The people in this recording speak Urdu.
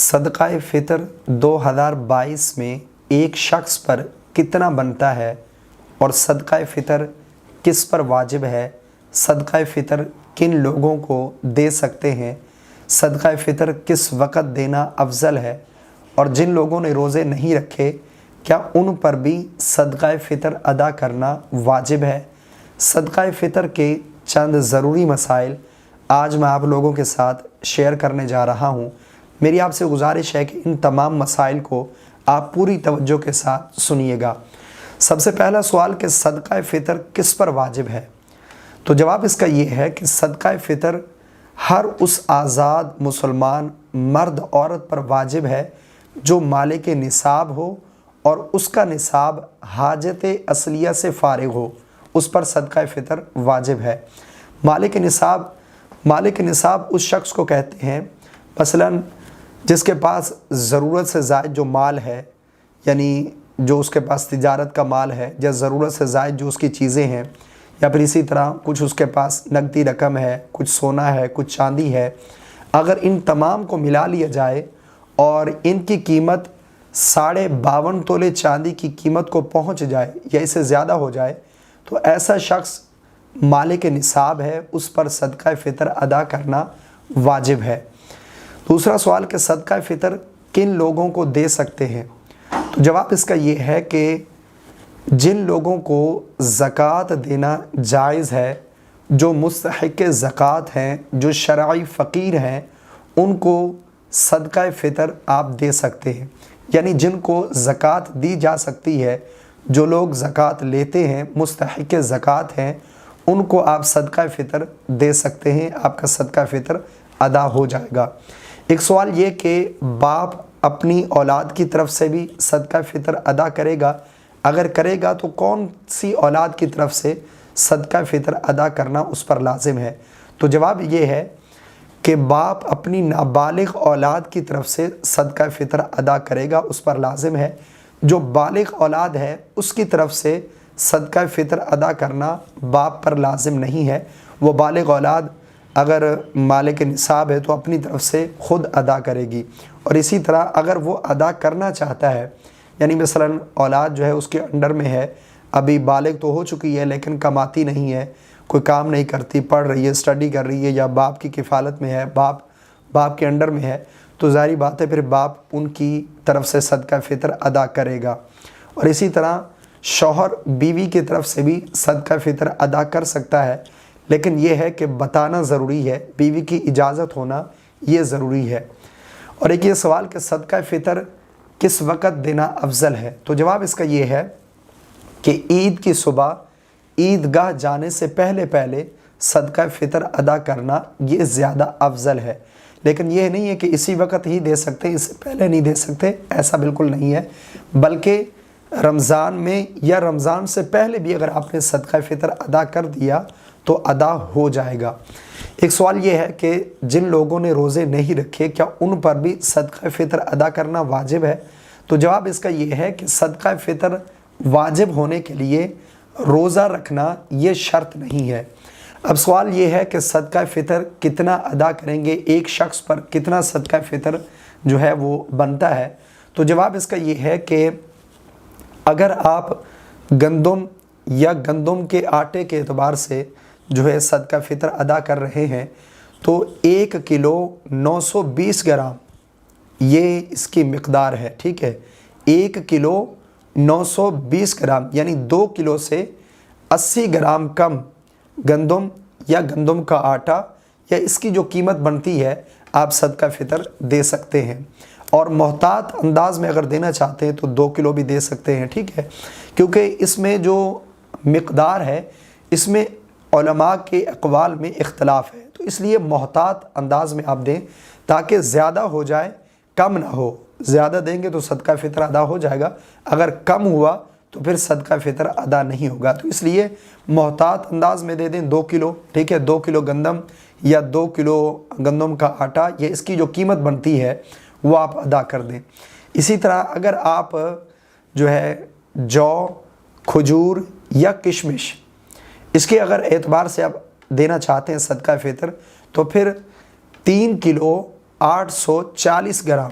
صدقہ فطر 2022 میں ایک شخص پر کتنا بنتا ہے اور صدقہ فطر کس پر واجب ہے؟ صدقہ فطر کن لوگوں کو دے سکتے ہیں؟ صدقہ فطر کس وقت دینا افضل ہے؟ اور جن لوگوں نے روزے نہیں رکھے کیا ان پر بھی صدقہ فطر ادا کرنا واجب ہے؟ صدقہ فطر کے چند ضروری مسائل آج میں آپ لوگوں کے ساتھ شیئر کرنے جا رہا ہوں۔ میری آپ سے گزارش ہے کہ ان تمام مسائل کو آپ پوری توجہ کے ساتھ سنیے گا۔ سب سے پہلا سوال کہ صدقہ فطر کس پر واجب ہے؟ تو جواب اس کا یہ ہے کہ صدقہ فطر ہر اس آزاد مسلمان مرد عورت پر واجب ہے جو مالک نصاب ہو اور اس کا نصاب حاجت اصلیہ سے فارغ ہو، اس پر صدقہ فطر واجب ہے۔ مالک نصاب اس شخص کو کہتے ہیں مثلاً جس کے پاس ضرورت سے زائد جو مال ہے، یعنی جو اس کے پاس تجارت کا مال ہے یا ضرورت سے زائد جو اس کی چیزیں ہیں، یا پھر اسی طرح کچھ اس کے پاس نقدی رقم ہے، کچھ سونا ہے، کچھ چاندی ہے، اگر ان تمام کو ملا لیا جائے اور ان کی قیمت 52.5 تولے چاندی کی قیمت کو پہنچ جائے یا اسے زیادہ ہو جائے تو ایسا شخص مالک نصاب ہے، اس پر صدقہ فطر ادا کرنا واجب ہے۔ دوسرا سوال کہ صدقہ فطر کن لوگوں کو دے سکتے ہیں؟ تو جواب اس کا یہ ہے کہ جن لوگوں کو زکوٰۃ دینا جائز ہے، جو مستحق زکوٰۃ ہیں، جو شرعی فقیر ہیں، ان کو صدقہ فطر آپ دے سکتے ہیں۔ یعنی جن کو زکوٰۃ دی جا سکتی ہے، جو لوگ زکوٰۃ لیتے ہیں، مستحق زکوٰۃ ہیں، ان کو آپ صدقہ فطر دے سکتے ہیں، آپ کا صدقہ فطر ادا ہو جائے گا۔ ایک سوال یہ کہ باپ اپنی اولاد کی طرف سے بھی صدقہ فطر ادا کرے گا؟ اگر کرے گا تو کون سی اولاد کی طرف سے صدقہ فطر ادا کرنا اس پر لازم ہے؟ تو جواب یہ ہے کہ باپ اپنی نابالغ اولاد کی طرف سے صدقہ فطر ادا کرے گا، اس پر لازم ہے۔ جو بالغ اولاد ہے اس کی طرف سے صدقہ فطر ادا کرنا باپ پر لازم نہیں ہے۔ وہ بالغ اولاد اگر مالک نصاب ہے تو اپنی طرف سے خود ادا کرے گی، اور اسی طرح اگر وہ ادا کرنا چاہتا ہے، یعنی مثلاً اولاد جو ہے اس کے انڈر میں ہے، ابھی بالغ تو ہو چکی ہے لیکن کماتی نہیں ہے، کوئی کام نہیں کرتی، پڑھ رہی ہے، اسٹڈی کر رہی ہے، یا باپ کی کفالت میں ہے، باپ کے انڈر میں ہے، تو ظاہری بات ہے پھر باپ ان کی طرف سے صدقہ فطر ادا کرے گا۔ اور اسی طرح شوہر بیوی کی طرف سے بھی صدقہ فطر ادا کر سکتا ہے، لیکن یہ ہے کہ بتانا ضروری ہے، بیوی کی اجازت ہونا یہ ضروری ہے۔ اور ایک یہ سوال کہ صدقہ فطر کس وقت دینا افضل ہے؟ تو جواب اس کا یہ ہے کہ عید کی صبح عیدگاہ جانے سے پہلے صدقہ فطر ادا کرنا یہ زیادہ افضل ہے۔ لیکن یہ نہیں ہے کہ اسی وقت ہی دے سکتے، اس سے پہلے نہیں دے سکتے، ایسا بالکل نہیں ہے، بلکہ رمضان میں یا رمضان سے پہلے بھی اگر آپ نے صدقہ فطر ادا کر دیا تو ادا ہو جائے گا۔ ایک سوال یہ ہے کہ جن لوگوں نے روزے نہیں رکھے کیا ان پر بھی صدقہ فطر ادا کرنا واجب ہے؟ تو جواب اس کا یہ ہے کہ صدقہ فطر واجب ہونے کے لیے روزہ رکھنا یہ شرط نہیں ہے۔ اب سوال یہ ہے کہ صدقہ فطر کتنا ادا کریں گے، ایک شخص پر کتنا صدقہ فطر جو ہے وہ بنتا ہے؟ تو جواب اس کا یہ ہے کہ اگر آپ گندم یا گندم کے آٹے کے اعتبار سے جو ہے صدقہ فطر ادا کر رہے ہیں تو 1 کلو 920 گرام یہ اس کی مقدار ہے، ٹھیک ہے؟ 1 کلو 920 گرام یعنی 2 کلو سے 80 گرام کم گندم یا گندم کا آٹا یا اس کی جو قیمت بنتی ہے آپ صدقہ فطر دے سکتے ہیں۔ اور محتاط انداز میں اگر دینا چاہتے ہیں تو 2 کلو بھی دے سکتے ہیں، ٹھیک ہے؟ کیونکہ اس میں جو مقدار ہے اس میں علماء کے اقوال میں اختلاف ہے، تو اس لیے محتاط انداز میں آپ دیں تاکہ زیادہ ہو جائے کم نہ ہو۔ زیادہ دیں گے تو صدقہ فطر ادا ہو جائے گا، اگر کم ہوا تو پھر صدقہ فطر ادا نہیں ہوگا، تو اس لیے محتاط انداز میں دے دیں 2 کلو، ٹھیک ہے؟ 2 کلو گندم یا 2 کلو گندم کا آٹا یا اس کی جو قیمت بنتی ہے وہ آپ ادا کر دیں۔ اسی طرح اگر آپ جو ہے جو، کھجور یا کشمش اس کے اگر اعتبار سے آپ دینا چاہتے ہیں صدقہ فطر تو پھر 3 کلو 840 گرام